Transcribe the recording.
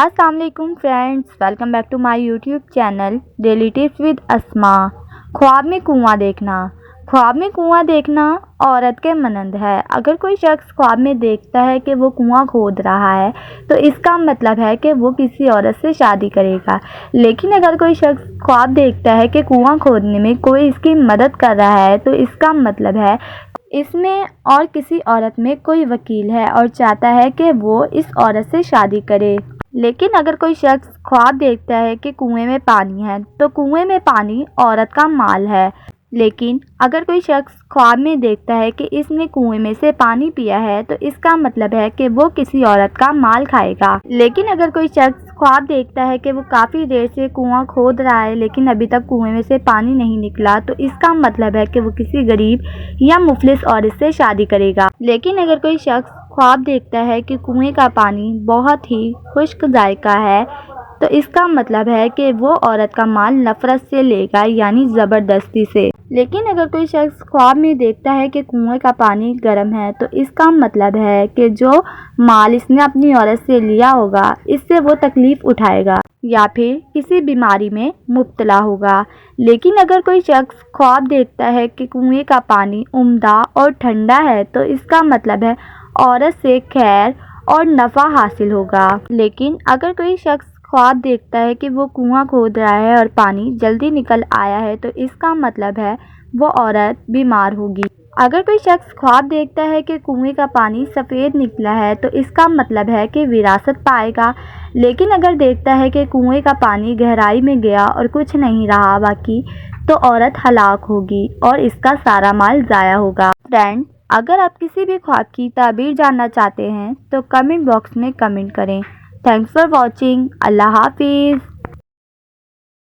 अस्सलाम वालेकुम friends, welcome back to my YouTube channel daily tips with Asma. ख्वाब में कुआं देखना। ख्वाब में कुआं देखना औरत के मनंद है। अगर कोई शख्स ख्वाब में देखता है कि वो कुआं खोद रहा है तो इसका मतलब है कि वो किसी औरत से शादी करेगा। लेकिन अगर कोई शख्स ख्वाब देखता है कि कुआं खोदने में कोई इसकी मदद कर रहा है तो इसका मतलब है इसमें और किसी औरत में कोई वकील है और चाहता है कि वो इस औरत से शादी करे। लेकिन अगर कोई शख्स ख्वाब देखता है कि कुएं में पानी है तो कुएं में पानी औरत का माल है। लेकिन अगर कोई शख्स ख्वाब में देखता है कि इसने कुएं में से पानी पिया है तो इसका मतलब है कि वो किसी औरत का माल खाएगा। लेकिन अगर कोई शख्स ख्वाब देखता है कि वो काफ़ी देर से कुआं खोद रहा है लेकिन अभी तक कुएं में से पानी नहीं निकला तो इसका मतलब है कि वो किसी गरीब या मुफलिस औरत से शादी करेगा। लेकिन अगर कोई शख्स ख्वाब देखता है कि कुएं का पानी बहुत ही खुश्क जायका है तो इसका मतलब है कि वो औरत का माल नफरत से लेगा, यानी ज़बरदस्ती से। लेकिन अगर कोई शख्स ख्वाब में देखता है कि कुएं का पानी गर्म है तो इसका मतलब है कि जो माल इसने अपनी औरत से लिया होगा इससे वो तकलीफ़ उठाएगा या फिर किसी बीमारी में मुब्तला होगा। लेकिन अगर कोई शख्स ख्वाब देखता है कि कुएं का पानी उम्दा और ठंडा है तो इसका मतलब है औरत से खैर और नफ़ा हासिल होगा। लेकिन अगर कोई शख्स ख्वाब देखता है कि वो कुआं खोद रहा है और पानी जल्दी निकल आया है तो इसका मतलब है वो औरत बीमार होगी। अगर कोई शख्स ख्वाब देखता है कि कुएं का पानी सफ़ेद निकला है तो इसका मतलब है कि विरासत पाएगा। लेकिन अगर देखता है कि कुएं का पानी गहराई में गया और कुछ नहीं रहा बाकी तो औरत हलाक होगी और इसका सारा माल ज़ाया होगा। फ्रेंड, अगर आप किसी भी ख्वाब की ताबीर जानना चाहते हैं तो कमेंट बॉक्स में कमेंट करें। Thanks for watching. अल्लाह हाफिज़।